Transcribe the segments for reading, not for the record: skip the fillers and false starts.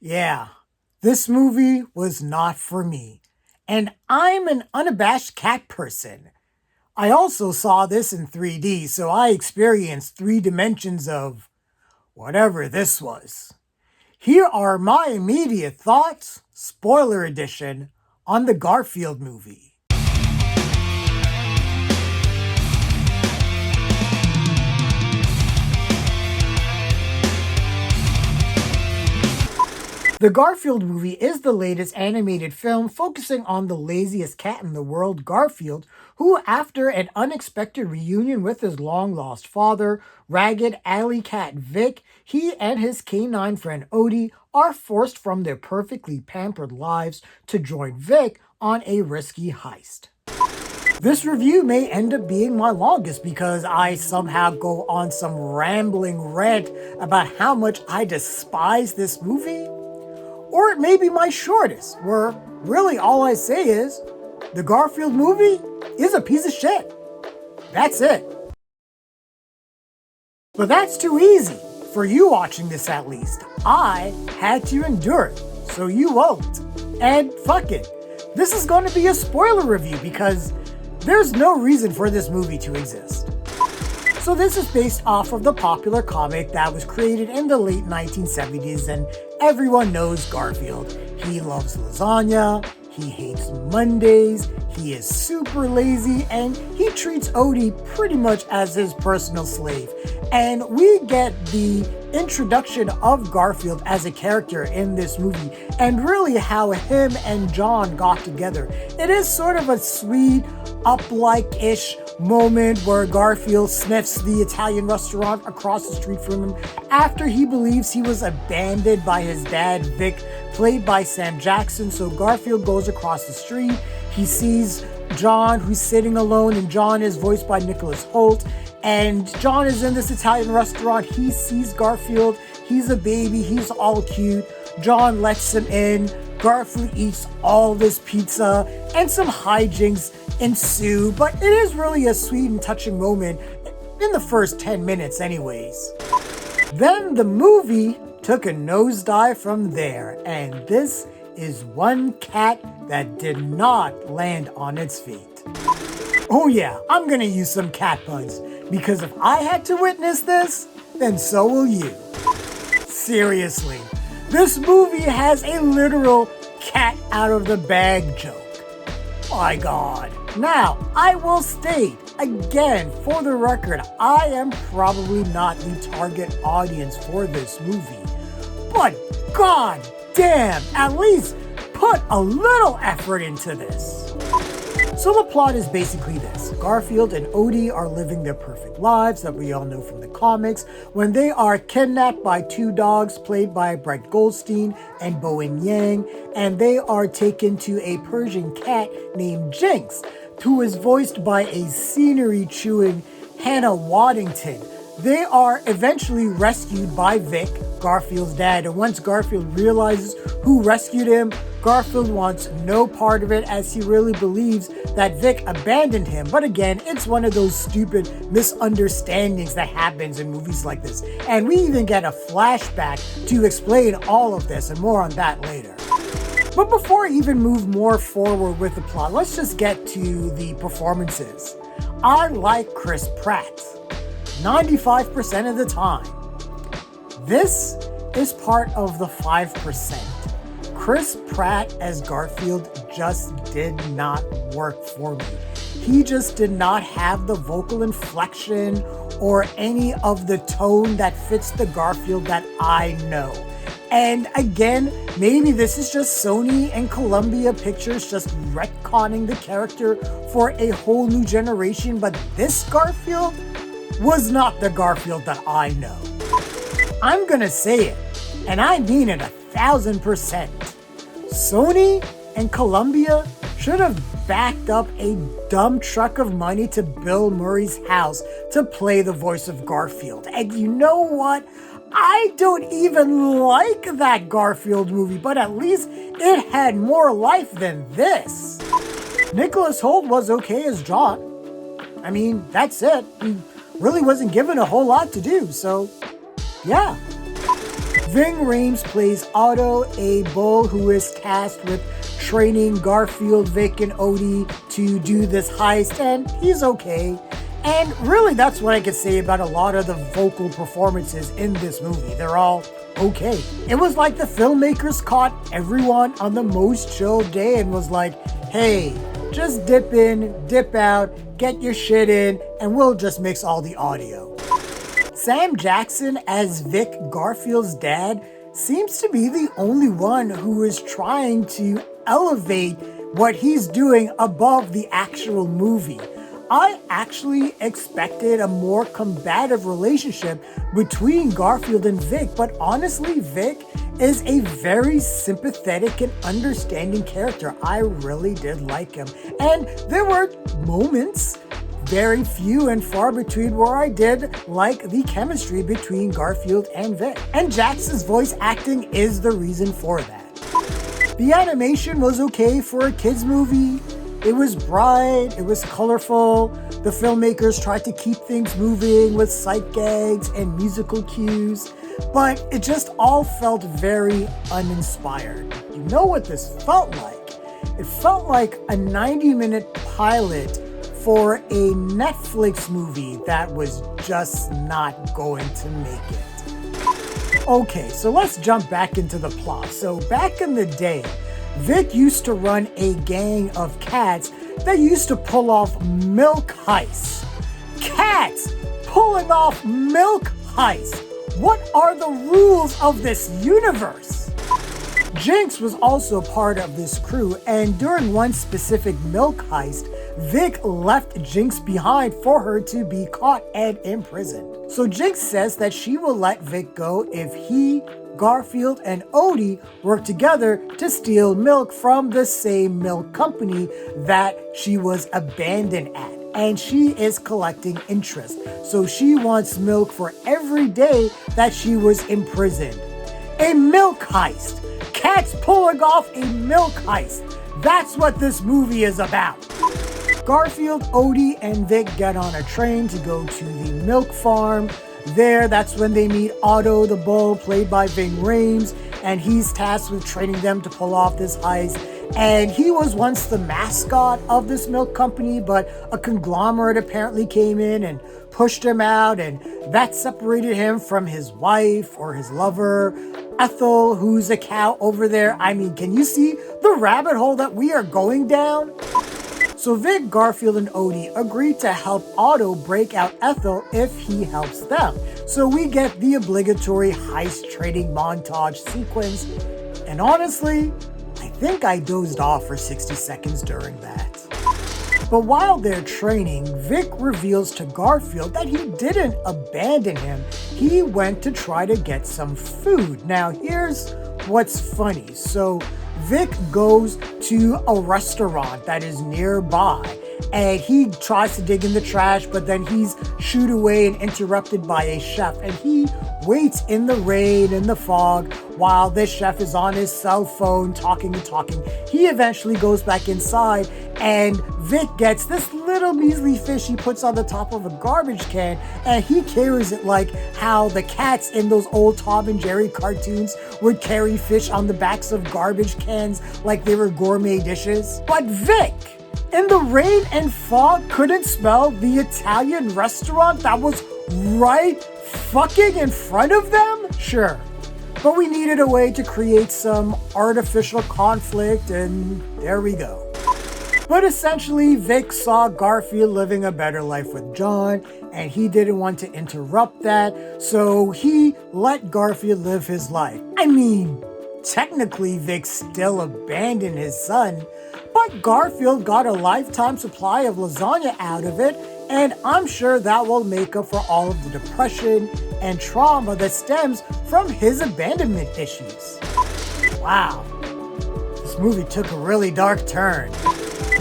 Yeah, this movie was not for me. And I'm an unabashed cat person. I also saw this in 3D, so I experienced 3 dimensions of whatever this was. Here are my immediate thoughts, spoiler edition, on the Garfield movie. The Garfield movie is the latest animated film focusing on the laziest cat in the world, Garfield, who, after an unexpected reunion with his long-lost father, ragged alley cat Vic, he and his canine friend Odie are forced from their perfectly pampered lives to join Vic on a risky heist. This review may end up being my longest because I somehow go on some rambling rant about how much I despise this movie. Or it may be my shortest, where really all I say is, the Garfield movie is a piece of shit. That's it. But that's too easy, for you watching this at least. I had to endure it, so you won't. And fuck it. This is going to be a spoiler review because there's no reason for this movie to exist. So this is based off of the popular comic that was created in the late 1970s, and everyone knows Garfield. He loves lasagna, he hates Mondays, he is super lazy, and he treats Odie pretty much as his personal slave. And we get the introduction of Garfield as a character in this movie, and really how him and John got together. It is sort of a sweet, up-like-ish moment where Garfield sniffs the Italian restaurant across the street from him after he believes he was abandoned by his dad, Vic, played by Sam Jackson. So Garfield goes across the street. He sees John, who's sitting alone, and John is voiced by Nicholas Hoult. And John is in this Italian restaurant. He sees Garfield. He's a baby. He's all cute. John lets him in. Garfield eats all this pizza, and some hijinks ensue, but it is really a sweet and touching moment in the first 10 minutes anyways. Then the movie took a nosedive from there, and this is one cat that did not land on its feet. Oh yeah, I'm gonna use some cat puns, because if I had to witness this, then so will you. Seriously, this movie has a literal cat out of the bag joke. My God. Now, I will state, again, for the record, I am probably not the target audience for this movie. But God damn, at least put a little effort into this. So the plot is basically this. Garfield and Odie are living their perfect lives that we all know from the comics when they are kidnapped by 2 dogs played by Goldstein and Bowen Yang, and they are taken to a Persian cat named Jinx, who is voiced by a scenery-chewing Hannah Waddingham. They are eventually rescued by Vic, Garfield's dad, and once Garfield realizes who rescued him, Garfield wants no part of it as he really believes that Vic abandoned him. But again, it's one of those stupid misunderstandings that happens in movies like this. And we even get a flashback to explain all of this, and more on that later. But before I even move more forward with the plot, let's just get to the performances. I like Chris Pratt 95% of the time. This is part of the 5%. Chris Pratt as Garfield just did not work for me. He just did not have the vocal inflection or any of the tone that fits the Garfield that I know. And again, maybe this is just Sony and Columbia Pictures just retconning the character for a whole new generation, but this Garfield was not the Garfield that I know. I'm gonna say it, and I mean it 1000%. Sony and Columbia should have backed up a dumb truck of money to Bill Murray's house to play the voice of Garfield. And you know what? I don't even like that Garfield movie, but at least it had more life than this. Nicholas Hoult was okay as John. I mean, that's it. He really wasn't given a whole lot to do, so yeah. Ving Rhames plays Otto, a bull who is tasked with training Garfield, Vic, and Odie to do this heist, and he's okay. And really, that's what I could say about a lot of the vocal performances in this movie. They're all okay. It was like the filmmakers caught everyone on the most chill day and was like, hey, just dip in, dip out, get your shit in, and we'll just mix all the audio. Sam Jackson as Vic, Garfield's dad, seems to be the only one who is trying to elevate what he's doing above the actual movie. I actually expected a more combative relationship between Garfield and Vic, but honestly, Vic is a very sympathetic and understanding character. I really did like him. And there were moments, very few and far between, where I did like the chemistry between Garfield and Vic. And Jackson's voice acting is the reason for that. The animation was okay for a kids movie. It was bright, it was colorful. The filmmakers tried to keep things moving with sight gags and musical cues, but it just all felt very uninspired. You know what this felt like? It felt like a 90-minute pilot for a Netflix movie that was just not going to make it. Okay, so let's jump back into the plot. So back in the day, Vic used to run a gang of cats that used to pull off milk heists. Cats pulling off milk heists. What are the rules of this universe? Jinx was also part of this crew, and during one specific milk heist, Vic left Jinx behind for her to be caught and imprisoned. So Jinx says that she will let Vic go if he, Garfield, and Odie work together to steal milk from the same milk company that she was abandoned at. And she is collecting interest. So she wants milk for every day that she was imprisoned. A milk heist. Cats pulling off a milk heist. That's what this movie is about. Garfield, Odie, and Vic get on a train to go to the milk farm. There, that's when they meet Otto the bull, played by Ving Rhames, and he's tasked with training them to pull off this heist. And he was once the mascot of this milk company, but a conglomerate apparently came in and pushed him out, and that separated him from his wife or his lover, Ethel, who's a cow over there. I mean, can you see the rabbit hole that we are going down? So Vic, Garfield, and Odie agree to help Otto break out Ethel if he helps them. So we get the obligatory heist training montage sequence. And honestly, I think I dozed off for 60 seconds during that. But while they're training, Vic reveals to Garfield that he didn't abandon him. He went to try to get some food. Now here's what's funny. So Vic goes to a restaurant that is nearby, and he tries to dig in the trash, but then he's shooed away and interrupted by a chef, and he waits in the rain and the fog while this chef is on his cell phone talking. He eventually goes back inside, and Vic gets this little measly fish he puts on the top of a garbage can, and he carries it like how the cats in those old Tom and Jerry cartoons would carry fish on the backs of garbage cans like they were gourmet dishes. But Vic, in the rain and fog, couldn't smell the Italian restaurant that was right fucking in front of them? Sure. But we needed a way to create some artificial conflict, and there we go. But essentially, Vic saw Garfield living a better life with John, and he didn't want to interrupt that, so he let Garfield live his life. I mean, technically, Vic still abandoned his son, but Garfield got a lifetime supply of lasagna out of it, and I'm sure that will make up for all of the depression and trauma that stems from his abandonment issues. Wow, this movie took a really dark turn.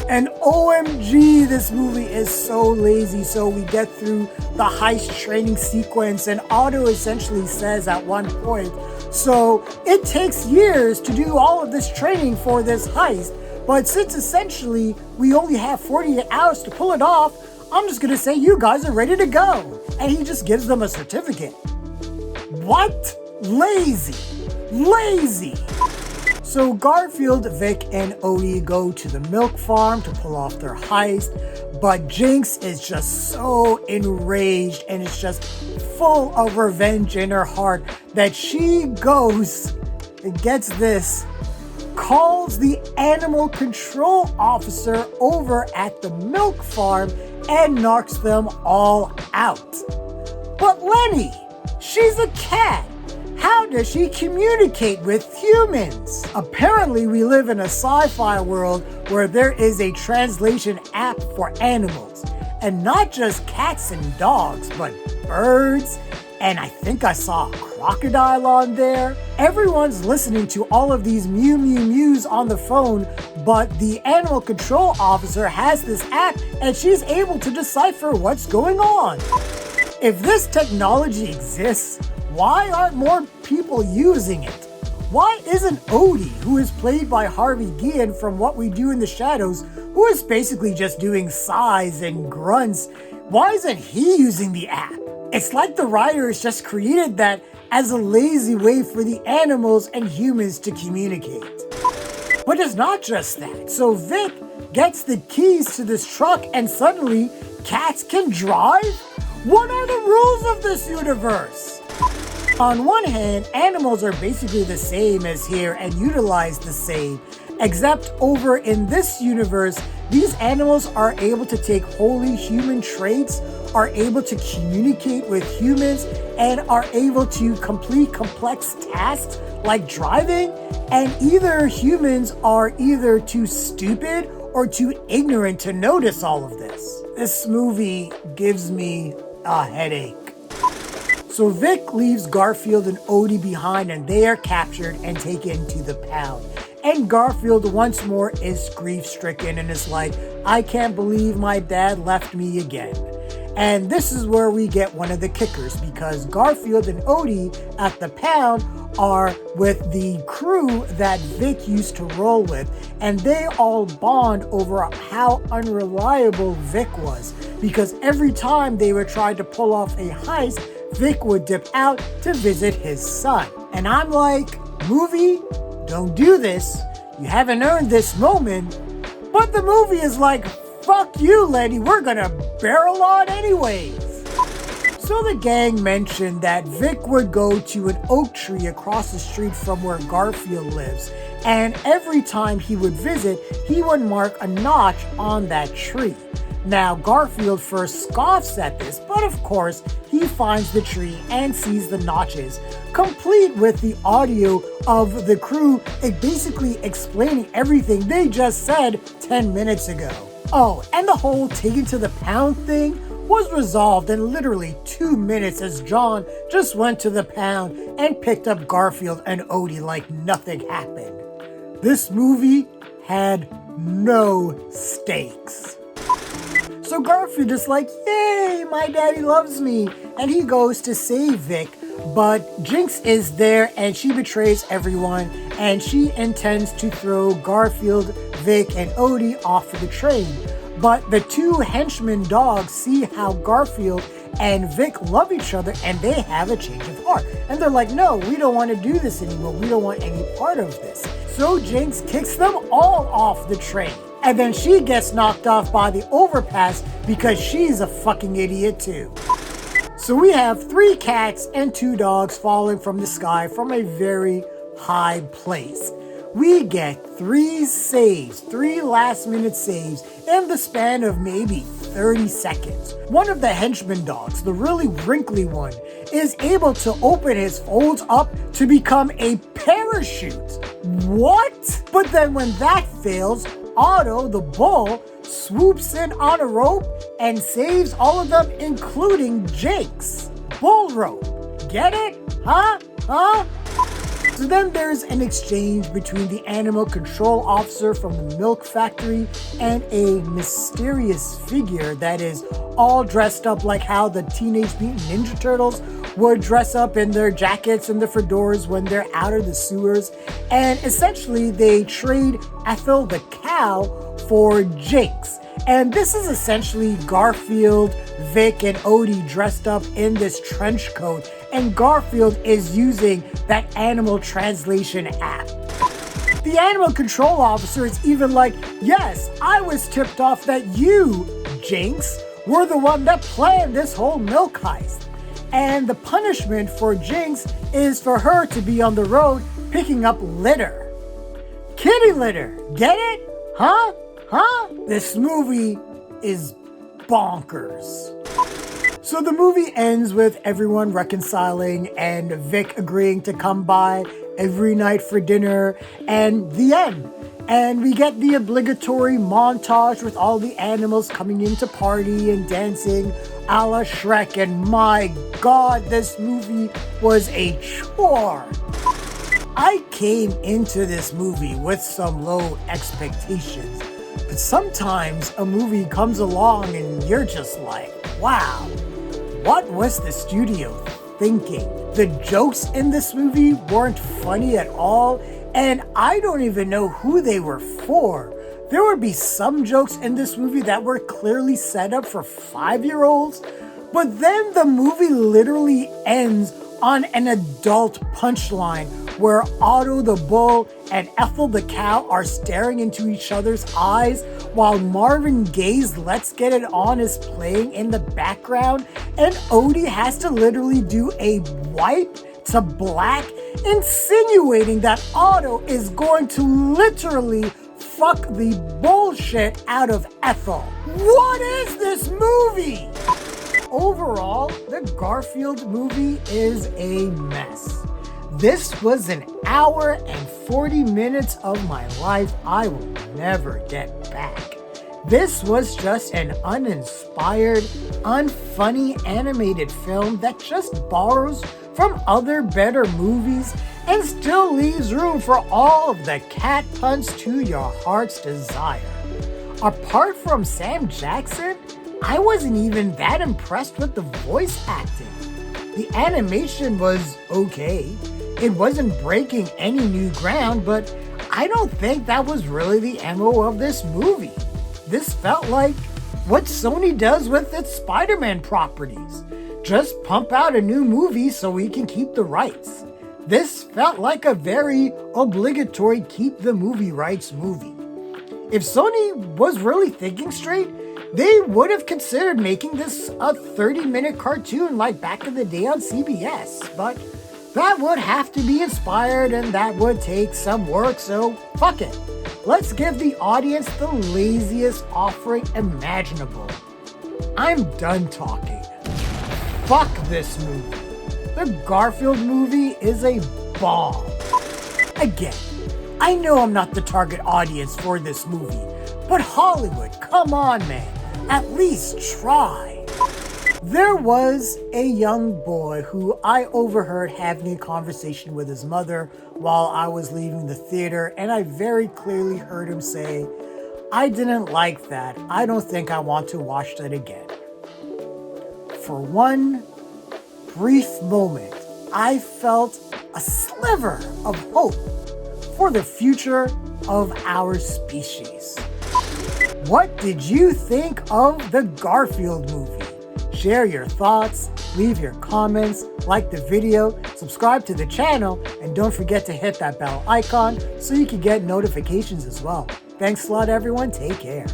And OMG, this movie is so lazy. So we get through the heist training sequence, and Otto essentially says at one point, so it takes years to do all of this training for this heist, but since essentially we only have 48 hours to pull it off, I'm just gonna say you guys are ready to go. And he just gives them a certificate. What? Lazy. So Garfield, Vic, and Odie go to the milk farm to pull off their heist, but Jinx is just so enraged and is just full of revenge in her heart that she goes and gets this, calls the animal control officer over at the milk farm and knocks them all out. But Lenny, she's a cat. How does she communicate with humans? Apparently, we live in a sci-fi world where there is a translation app for animals. And not just cats and dogs, but birds. And I think I saw a crocodile on there. Everyone's listening to all of these mew mew mews on the phone, but the animal control officer has this app and she's able to decipher what's going on. If this technology exists, why aren't more people using it? Why isn't Odie, who is played by Harvey Guillén from What We Do in the Shadows, who is basically just doing sighs and grunts, why isn't he using the app? It's like the writers just created that as a lazy way for the animals and humans to communicate. But it's not just that. So Vic gets the keys to this truck and suddenly cats can drive? What are the rules of this universe? On one hand, animals are basically the same as here and utilize the same, except over in this universe, these animals are able to take wholly human traits, are able to communicate with humans, and are able to complete complex tasks like driving, and either humans are either too stupid or too ignorant to notice all of this. This movie gives me a headache. So Vic leaves Garfield and Odie behind and they are captured and taken to the pound. And Garfield once more is grief-stricken and is like, I can't believe my dad left me again. And this is where we get one of the kickers because Garfield and Odie at the pound are with the crew that Vic used to roll with, and they all bond over how unreliable Vic was because every time they were trying to pull off a heist, Vic would dip out to visit his son. And I'm like, movie, don't do this. You haven't earned this moment. But the movie is like, fuck you, Lenny, we're gonna barrel on anyways. So the gang mentioned that Vic would go to an oak tree across the street from where Garfield lives, and every time he would visit, he would mark a notch on that tree. Now, Garfield first scoffs at this, but of course, he finds the tree and sees the notches, complete with the audio of the crew basically explaining everything they just said 10 minutes ago. Oh, and the whole taken to the pound thing was resolved in literally 2 minutes as John just went to the pound and picked up Garfield and Odie like nothing happened. This movie had no stakes. So Garfield is like, yay, my daddy loves me, and he goes to save Vic, but Jinx is there and she betrays everyone and she intends to throw Garfield, Vic, and Odie off of the train. But the two henchmen dogs see how Garfield and Vic love each other and they have a change of heart. And they're like, no, we don't want to do this anymore. We don't want any part of this. So Jinx kicks them all off the train. And then she gets knocked off by the overpass because she's a fucking idiot too. So we have 3 cats and 2 dogs falling from the sky from a very high place. We get 3 saves, 3 last-minute saves in the span of maybe 30 seconds. One of the henchman dogs, the really wrinkly one, is able to open his folds up to become a parachute. What? But then when that fails, Otto, the bull, swoops in on a rope and saves all of them, including Jinx. Bull rope. Get it? Huh? So then there's an exchange between the animal control officer from the milk factory and a mysterious figure that is all dressed up like how the Teenage Mutant Ninja Turtles would dress up in their jackets and the fedoras when they're out of the sewers. And essentially they trade Ethel the cow for Jinx. And this is essentially Garfield, Vic, and Odie dressed up in this trench coat. and Garfield is using that animal translation app. The animal control officer is even like, yes, I was tipped off that you, Jinx, were the one that planned this whole milk heist. And the punishment for Jinx is for her to be on the road picking up litter. Kitty litter, get it? Huh? This movie is bonkers. So the movie ends with everyone reconciling and Vic agreeing to come by every night for dinner, and the end. And we get the obligatory montage with all the animals coming in to party and dancing a la Shrek, and my God, this movie was a chore. I came into this movie with some low expectations, but sometimes a movie comes along and you're just like, wow, what was the studio thinking? The jokes in this movie weren't funny at all, and I don't even know who they were for. There would be some jokes in this movie that were clearly set up for 5-year-olds, but then the movie literally ends on an adult punchline where Otto the bull and Ethel the cow are staring into each other's eyes while Marvin Gaye's Let's Get It On is playing in the background, and Odie has to literally do a wipe to black, insinuating that Otto is going to literally fuck the bullshit out of Ethel. What is this movie? Overall, the Garfield movie is a mess. This was an hour and 40 minutes of my life I will never get back. This was just an uninspired, unfunny animated film that just borrows from other better movies and still leaves room for all of the cat puns to your heart's desire. Apart from Sam Jackson, I wasn't even that impressed with the voice acting. The animation was okay. It wasn't breaking any new ground, but I don't think that was really the MO of this movie. This felt like what Sony does with its Spider-Man properties. Just pump out a new movie so we can keep the rights. This felt like a very obligatory keep the movie rights movie. If Sony was really thinking straight, they would have considered making this a 30-minute cartoon like back in the day on CBS, but that would have to be inspired and that would take some work, so fuck it. Let's give the audience the laziest offering imaginable. I'm done talking. Fuck this movie. The Garfield movie is a bomb. Again, I know I'm not the target audience for this movie, but Hollywood, come on, man. At least try. There was a young boy who I overheard having a conversation with his mother while I was leaving the theater, and I very clearly heard him say, "I didn't like that. I don't think I want to watch that again." For one brief moment, I felt a sliver of hope for the future of our species. What did you think of the Garfield movie? Share your thoughts, leave your comments, like the video, subscribe to the channel, and don't forget to hit that bell icon so you can get notifications as well. Thanks a lot, everyone. Take care.